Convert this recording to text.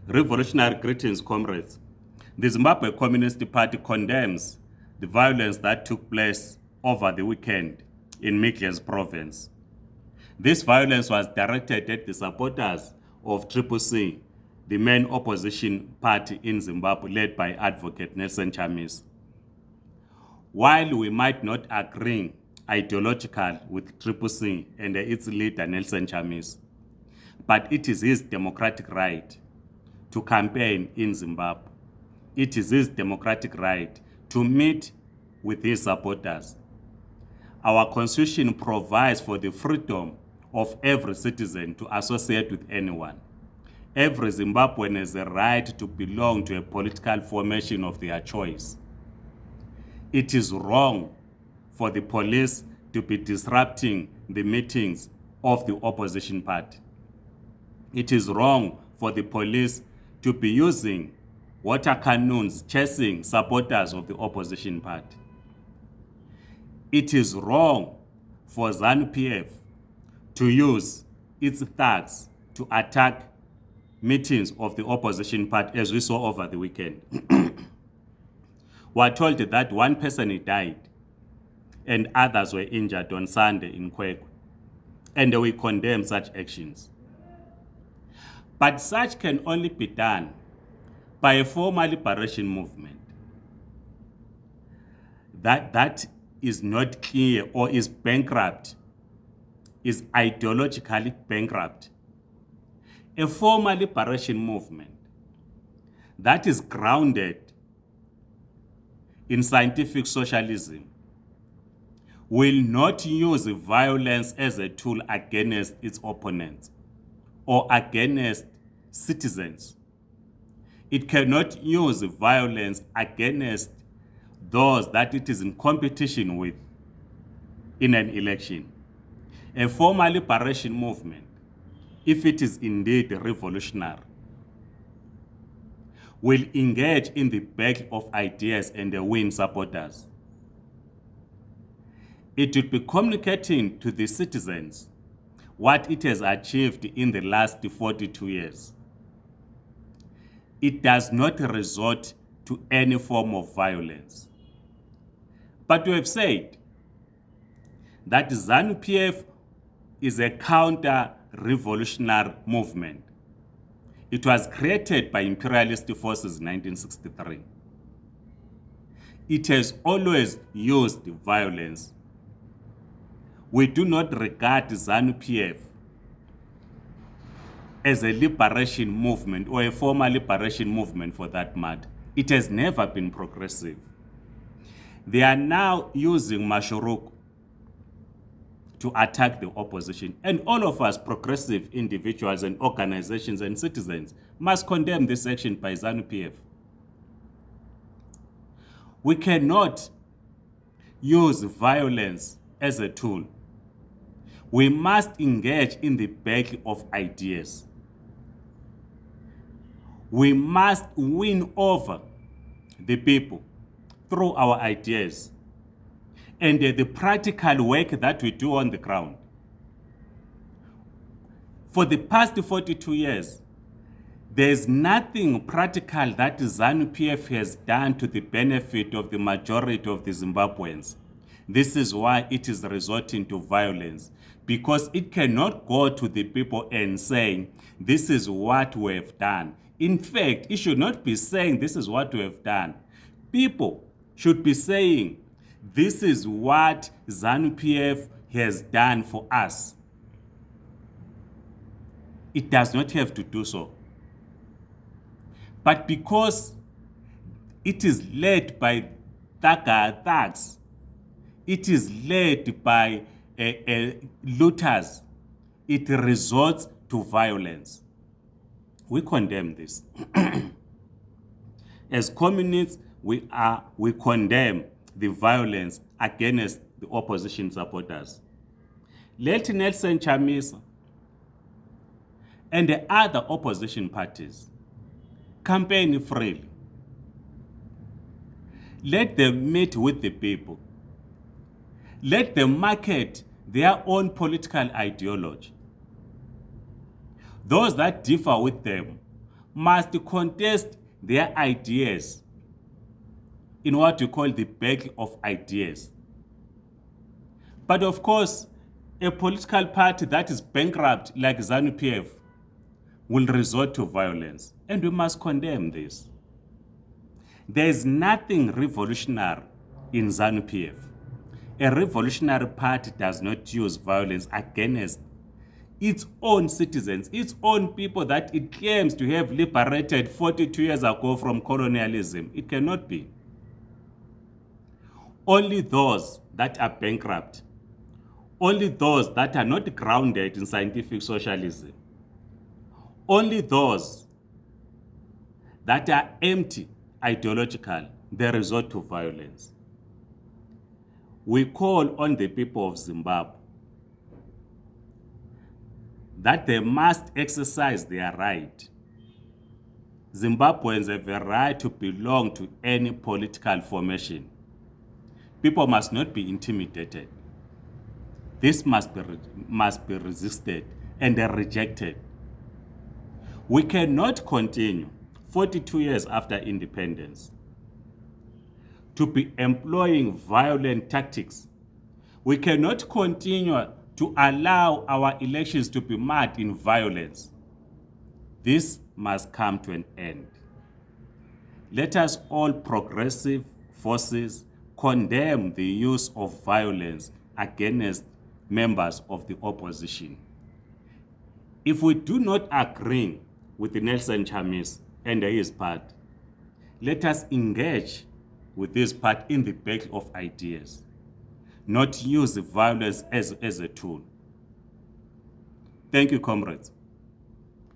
Revolutionary greetings, comrades. The Zimbabwe Communist Party condemns the violence that took place over the weekend in Mikles province. This violence was directed at the supporters of CCC, the main opposition party in Zimbabwe led by Advocate Nelson Chamisa. While we might not agree ideologically with CCC and its leader Nelson Chamisa, but it is his democratic right to campaign in Zimbabwe. It is his democratic right to meet with his supporters. Our constitution provides for the freedom of every citizen to associate with anyone. Every Zimbabwean has a right to belong to a political formation of their choice. It is wrong for the police to be disrupting the meetings of the opposition party. It is wrong for the police to be using water cannons chasing supporters of the opposition party. It is wrong for ZANU-PF to use its thugs to attack meetings of the opposition party, as we saw over the weekend. We are told that one person died and others were injured on Sunday in Kwekwe, and we condemn such actions. But such can only be done by a formal liberation movement that is not clear or is bankrupt, is ideologically bankrupt. A formal liberation movement that is grounded in scientific socialism will not use violence as a tool against its opponents or against citizens. It cannot use violence against those that it is in competition with in an election. A formal liberation movement, if it is indeed revolutionary, will engage in the battle of ideas and win supporters. It will be communicating to the citizens what it has achieved in the last 42 years. It does not resort to any form of violence. But we have said that ZANU-PF is a counter-revolutionary movement. It was created by imperialist forces in 1963. It has always used violence. We do not regard ZANU-PF as a liberation movement or a formal liberation movement for that matter. It has never been progressive. They are now using Mashoruko to attack the opposition. And all of us, progressive individuals and organizations and citizens, must condemn this action by ZANU-PF. We cannot use violence as a tool. We must engage in the battle of ideas. We must win over the people through our ideas and the practical work that we do on the ground. For the past 42 years, there's nothing practical that ZANU-PF has done to the benefit of the majority of the Zimbabweans. This is why it is resorting to violence, because it cannot go to the people and say, this is what we have done. In fact, it should not be saying this is what we have done. People should be saying, this is what ZANU-PF has done for us. It does not have to do so. But because it is led by thugs, it is led by looters, it resorts to violence. We condemn this. As communists, we condemn the violence against the opposition supporters. Let Nelson Chamisa and the other opposition parties campaign freely. Let them meet with the people. Let them market their own political ideology. Those that differ with them must contest their ideas in what we call the battle of ideas. But of course, a political party that is bankrupt like ZANU-PF will resort to violence, and we must condemn this. There is nothing revolutionary in ZANU-PF. A revolutionary party does not use violence against its own citizens, its own people that it claims to have liberated 42 years ago from colonialism. It cannot be. Only those that are bankrupt, only those that are not grounded in scientific socialism, only those that are empty, ideological, they resort to violence. We call on the people of Zimbabwe that they must exercise their right. Zimbabweans have a right to belong to any political formation. People must not be intimidated. This must be resisted and rejected. We cannot continue 42 years after independence to be employing violent tactics. We cannot continue to allow our elections to be marred in violence. This must come to an end. Let us all progressive forces condemn the use of violence against members of the opposition. If we do not agree with Nelson Chamisa and his party, let us engage with this party in the battle of ideas, not use violence as a tool. Thank you, comrades.